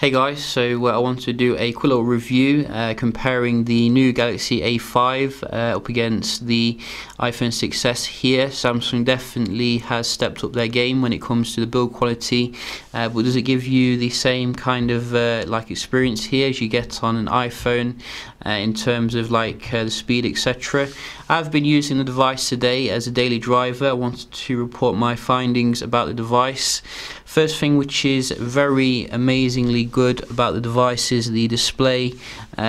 Hey guys, so I want to do a quick little review comparing the new Galaxy A5 up against the iPhone 6s here. Samsung definitely has stepped up their game when it comes to the build quality, but does it give you the same kind of like experience here as you get on an iPhone in terms of like the speed, etc. I've been using the device today as a daily driver. I wanted to report my findings about the device. First thing which is very amazingly good about the device is the display,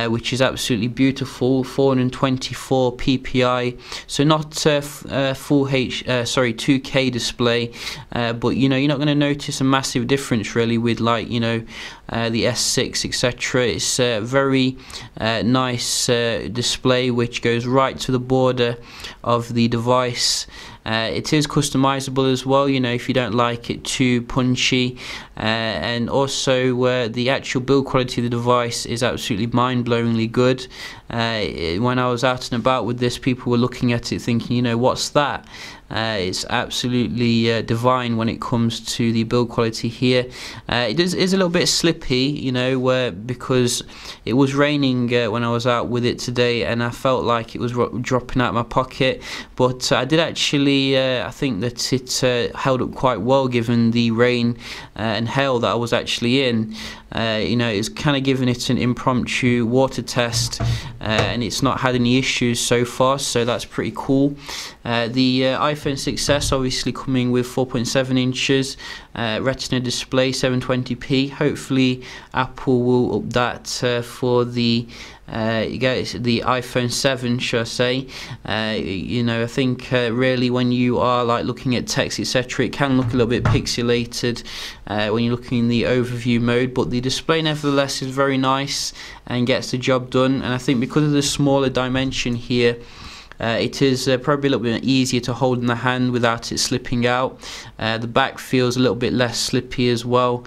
which is absolutely beautiful. 424 ppi, so not full 2K display, but you know, you're not going to notice a massive difference really with like, you know, the S6, etc. It's a very nice display which goes right to the border of the device. It is customizable as well, you know, if you don't like it too punchy, and also the actual build quality of the device is absolutely mind-blowingly good. When I was out and about with this, people were looking at it thinking, you know, what's that? It's absolutely divine when it comes to the build quality here. It is a little bit slippy, you know, because it was raining when I was out with it today, and I felt like it was dropping out of my pocket. But I did actually, I think that it held up quite well given the rain and hail that I was actually in. You know, it's kind of giving it an impromptu water test, and it's not had any issues so far, so that's pretty cool. The iPhone 6s obviously coming with 4.7 inches Retina display, 720p. Hopefully Apple will up that for the iPhone 7, should I say. You know, I think really when you are like looking at text, etc., it can look a little bit pixelated when you're looking in the overview mode, but the display nevertheless is very nice and gets the job done. And I think because of the smaller dimension here, it is probably a little bit easier to hold in the hand without it slipping out. The back feels a little bit less slippy as well,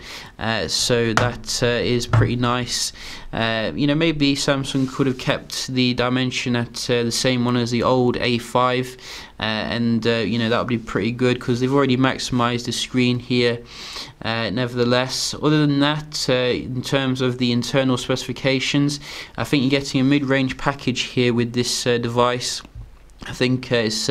so that is pretty nice. You know, maybe Samsung could have kept the dimension at the same one as the old A5, and you know, that would be pretty good because they've already maximized the screen here. Nevertheless, other than that, in terms of the internal specifications, I think you're getting a mid-range package here with this device. I think it's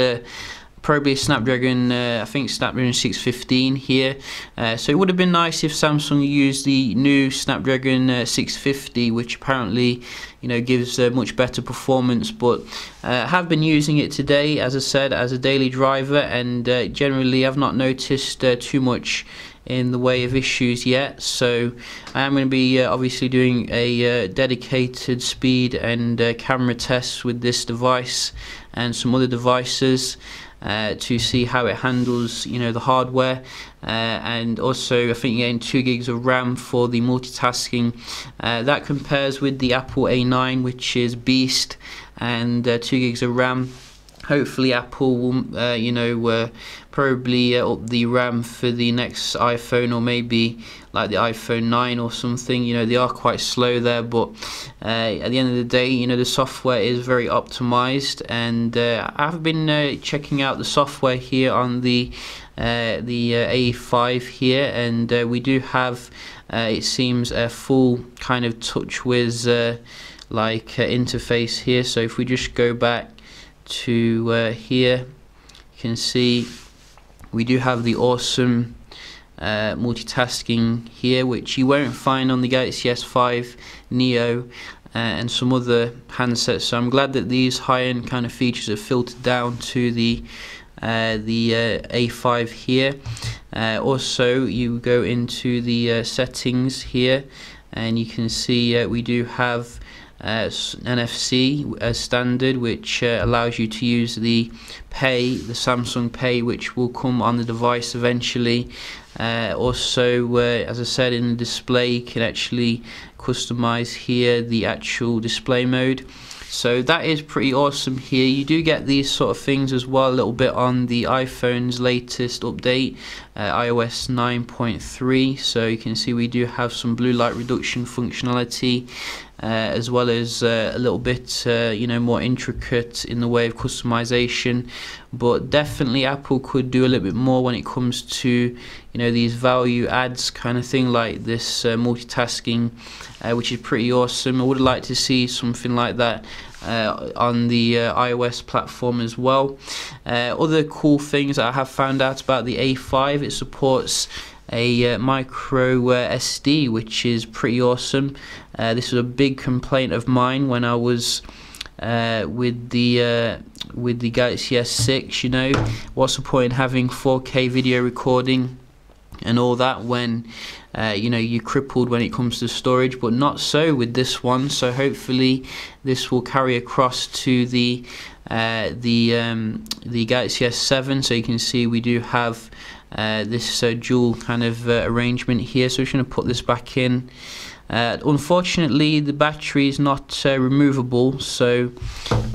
probably a Snapdragon, I think Snapdragon 615 here. So it would have been nice if Samsung used the new Snapdragon 650, which apparently, you know, gives much better performance. But I have been using it today, as I said, as a daily driver, and generally I've not noticed too much in the way of issues yet. So I am going to be obviously doing a dedicated speed and camera tests with this device and some other devices to see how it handles, you know, the hardware, and also I think you're getting 2 gigs of RAM for the multitasking. That compares with the Apple A9, which is beast, and 2 gigs of RAM. Hopefully Apple will, you know, probably up the RAM for the next iPhone, or maybe like the iPhone 9 or something. You know, they are quite slow there, but at the end of the day, you know, the software is very optimized, and I've been checking out the software here on the A5 here, and we do have, it seems, a full kind of TouchWiz like interface here. So if we just go back to here, you can see we do have the awesome multitasking here, which you won't find on the Galaxy S5 Neo and some other handsets. So I'm glad that these high-end kind of features are filtered down to the A5 here. Also, you go into the settings here, and you can see we do have NFC as standard, which allows you to use the Samsung Pay, which will come on the device eventually. Also, as I said, in the display you can actually customize here the actual display mode. So that is pretty awesome here. You do get these sort of things as well a little bit on the iPhone's latest update, iOS 9.3. So you can see we do have some blue light reduction functionality, as well as a little bit more intricate in the way of customization. But definitely Apple could do a little bit more when it comes to these value adds kind of thing, like this multitasking, which is pretty awesome. I would like to see something like that on the iOS platform as well. Other cool things that I have found out about the A5, it supports a micro SD, which is pretty awesome. This was a big complaint of mine when I was with the Galaxy S6. What's the point in having 4K video recording and all that when you're crippled when it comes to storage? But not so with this one. So hopefully this will carry across to the Galaxy S7. So you can see we do have this dual kind of arrangement here. So we're just going to put this back in. Unfortunately, the battery is not removable, so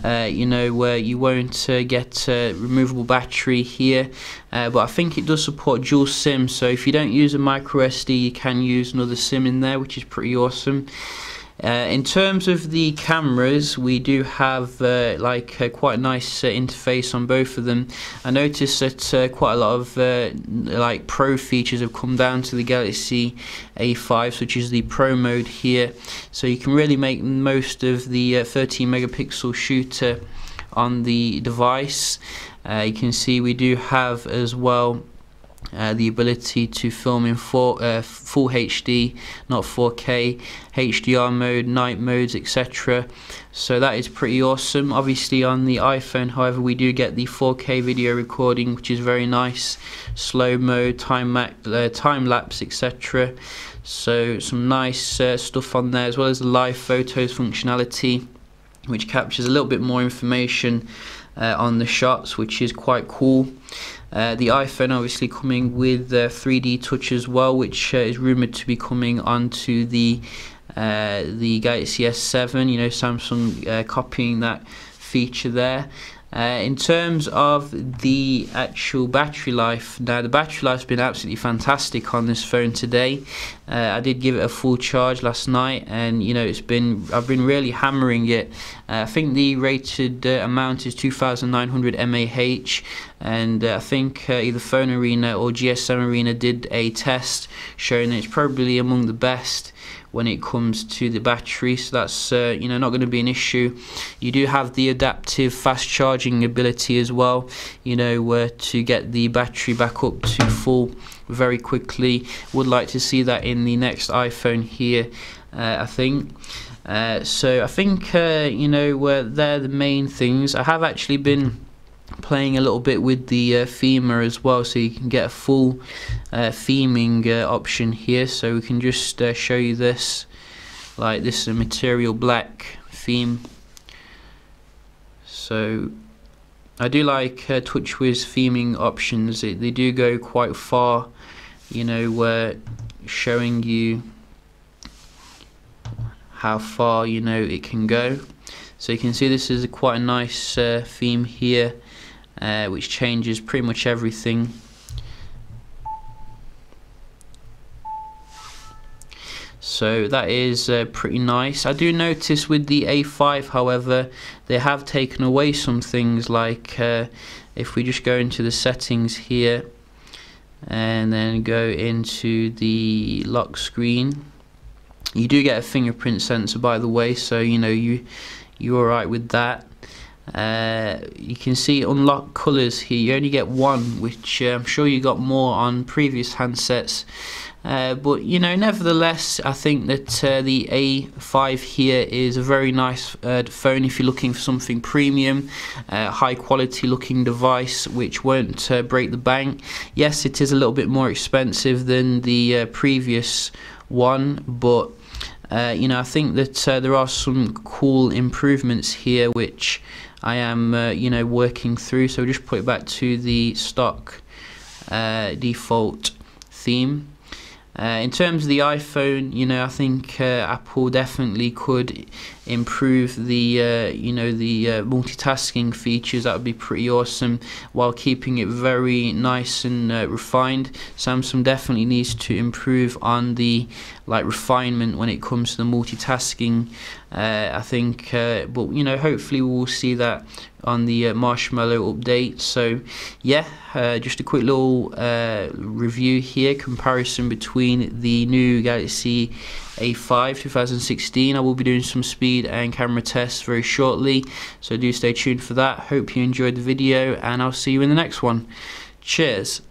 you won't get removable battery here, but I think it does support dual SIM. So if you don't use a micro SD, you can use another SIM in there, which is pretty awesome. In terms of the cameras, we do have quite a nice interface on both of them. I noticed that quite a lot of pro features have come down to the Galaxy A5, such as the Pro mode here. So you can really make most of the 13 megapixel shooter on the device. You can see we do have as well the ability to film in full HD, not 4K, HDR mode, night modes, etc. So that is pretty awesome. Obviously on the iPhone, however, we do get the 4K video recording, which is very nice, slow mode, time lapse, etc. So some nice stuff on there, as well as the live photos functionality, which captures a little bit more information on the shots, which is quite cool. The iPhone obviously coming with 3D touch as well, which is rumoured to be coming onto the Galaxy S7. Samsung copying that feature there. In terms of the actual battery life, now the battery life's been absolutely fantastic on this phone today. I did give it a full charge last night, and I've been really hammering it. I think the rated amount is 2,900 mAh, and I think either Phone Arena or GSM Arena did a test showing that it's probably among the best when it comes to the battery. So that's not going to be an issue. You do have the adaptive fast charging ability as well, to get the battery back up to full very quickly. Would like to see that in the next iPhone here, I think. So I think they're the main things. I have actually been playing a little bit with the themer as well, so you can get a full theming option here. So we can just show you this, like this is a material black theme. So I do like TouchWiz theming options. They do go quite far, showing you how far it can go. So you can see this is quite a nice theme here, which changes pretty much everything. So that is pretty nice. I do notice with the A5, however, they have taken away some things, like if we just go into the settings here and then go into the lock screen, you do get a fingerprint sensor, by the way, so you're alright with that. You can see unlock colours here. You only get one, which I'm sure you got more on previous handsets, but nevertheless, I think that the A5 here is a very nice phone if you're looking for something premium, high quality looking device which won't break the bank. Yes, it is a little bit more expensive than the previous one, but I think that there are some cool improvements here which I am working through. So just put it back to the stock default theme. In terms of the iPhone, I think Apple definitely could improve the multitasking features, that would be pretty awesome, while keeping it very nice and refined. Samsung definitely needs to improve on the refinement when it comes to the multitasking, I think, but hopefully we'll see that on the Marshmallow update. So yeah, just a quick little review here, comparison between the new Galaxy A5 2016. I will be doing some speed and camera tests very shortly, so do stay tuned for that. Hope you enjoyed the video, and I'll see you in the next one. Cheers.